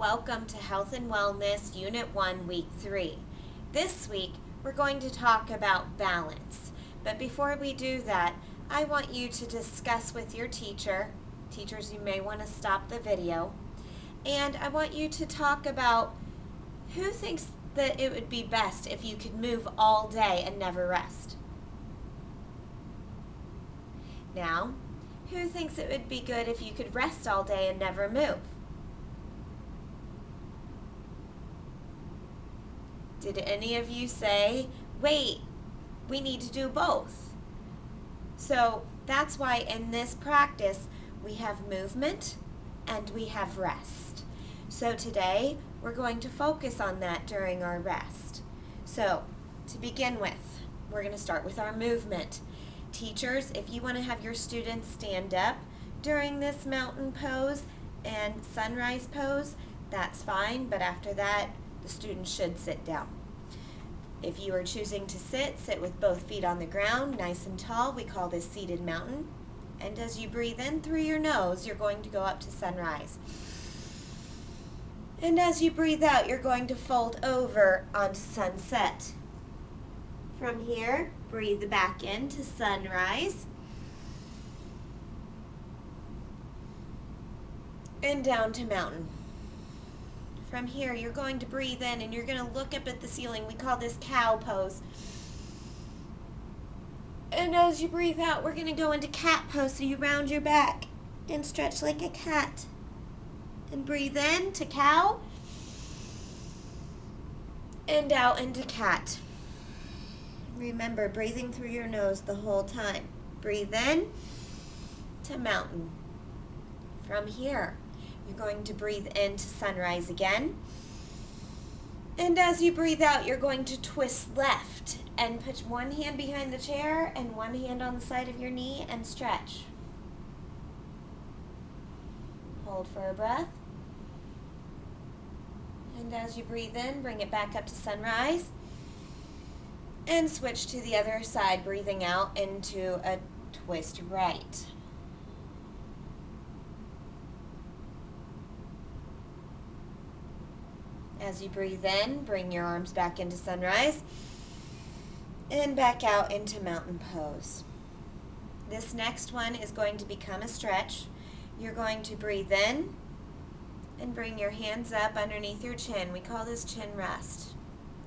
Welcome to Health and Wellness Unit 1, Week 3. This week, we're going to talk about balance. But before we do that, I want you to discuss with your teacher. Teachers, you may want to stop the video. And I want you to talk about who thinks that it would be best if you could move all day and never rest. Now, who thinks it would be good if you could rest all day and never move? Did any of you say, wait, we need to do both? So that's why in this practice we have movement and we have rest. So today we're going to focus on that during our rest. So to begin with, we're going to start with our movement. Teachers, if you want to have your students stand up during this mountain pose and sunrise pose, that's fine, but after that, the students should sit down. If you are choosing to sit with both feet on the ground, nice and tall. We call this seated mountain. And as you breathe in through your nose, you're going to go up to sunrise. And as you breathe out, you're going to fold over onto sunset. From here, breathe back into sunrise. And down to mountain. From here, you're going to breathe in and you're going to look up at the ceiling. We call this cow pose. And as you breathe out, we're going to go into cat pose. So you round your back and stretch like a cat. And breathe in to cow. And out into cat. Remember, breathing through your nose the whole time. Breathe in to mountain. From here, you're going to breathe into sunrise again. And as you breathe out, you're going to twist left and put one hand behind the chair and one hand on the side of your knee and stretch. Hold for a breath. And as you breathe in, bring it back up to sunrise. And switch to the other side, breathing out into a twist right. As you breathe in, bring your arms back into sunrise and back out into mountain pose. This next one is going to become a stretch. You're going to breathe in and bring your hands up underneath your chin. We call this chin rest.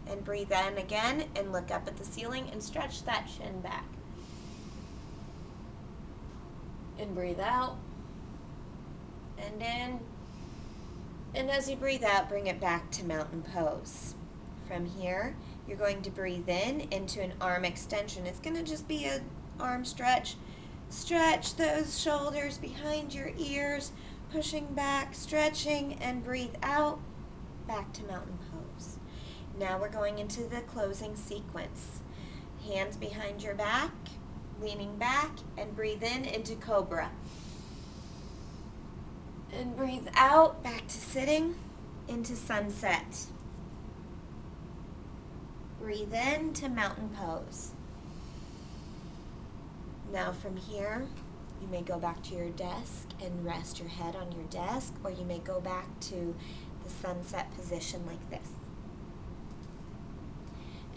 And breathe in again and look up at the ceiling and stretch that chin back. And breathe out and in. And as you breathe out, bring it back to mountain pose. From here, you're going to breathe in into an arm extension. It's going to just be an arm stretch. Stretch those shoulders behind your ears, pushing back, stretching, and breathe out, back to mountain pose. Now we're going into the closing sequence. Hands behind your back, leaning back, and breathe in into cobra. And breathe out, back to sitting, into sunset. Breathe in to mountain pose. Now from here, you may go back to your desk and rest your head on your desk, or you may go back to the sunset position like this.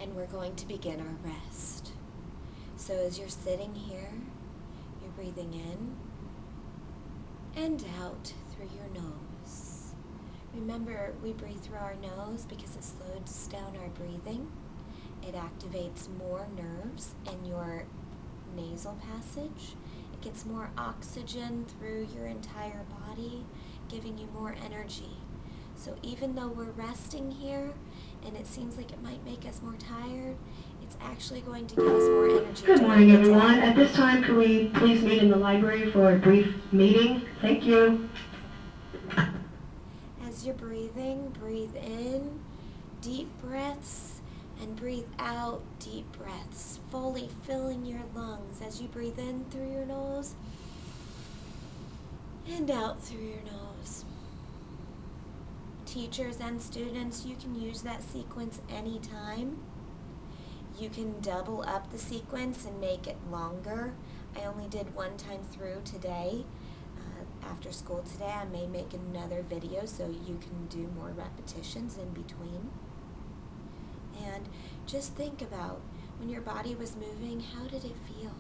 And we're going to begin our rest. So as you're sitting here, you're breathing in and out through your nose. Remember, we breathe through our nose because it slows down our breathing. It activates more nerves in your nasal passage. It gets more oxygen through your entire body, giving you more energy. So even though we're resting here, and it seems like it might make us more tired, it's actually going to give us more energy. Good morning, everyone. At this time, can we please meet in the library for a brief meeting? Thank you. As you're breathing, breathe in, deep breaths, and breathe out, deep breaths, fully filling your lungs as you breathe in through your nose and out through your nose. Teachers and students, you can use that sequence anytime. You can double up the sequence and make it longer. I only did one time through today. after school today, I may make another video so you can do more repetitions in between. And just think about when your body was moving, how did it feel?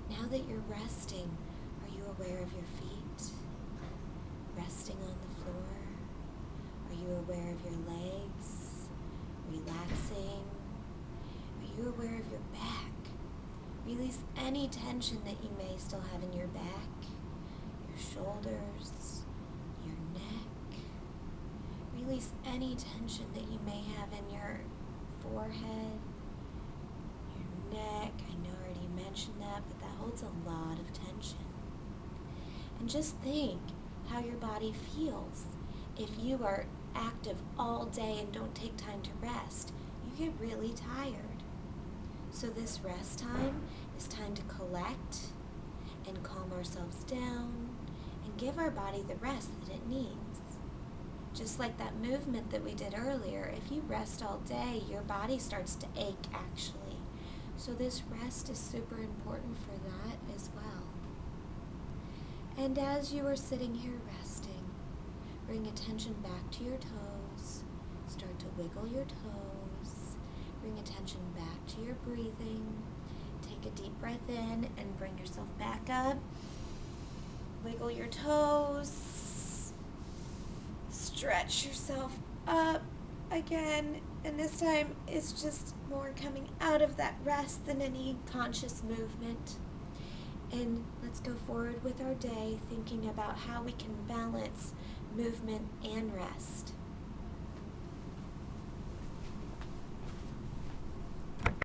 Now that you're resting, are you aware of your feet? Resting on the floor? Are you aware of your legs? Relaxing? Are you aware of your back? Release any tension that you may still have in your back, your shoulders, your neck. Release any tension that you may have in your forehead, your neck. I know I already mentioned that, but that holds a lot of tension. And just think how your body feels. If you are active all day and don't take time to rest, you get really tired. So this rest time is time to collect and calm ourselves down and give our body the rest that it needs. Just like that movement that we did earlier, if you rest all day, your body starts to ache actually. So this rest is super important for that as well. And as you are sitting here resting, bring attention back to your toes. Start to wiggle your toes. Bring attention back to your breathing. Take a deep breath in and bring yourself back up. Wiggle your toes. Stretch yourself up again. And this time it's just more coming out of that rest than any conscious movement. And let's go forward with our day thinking about how we can balance movement and rest.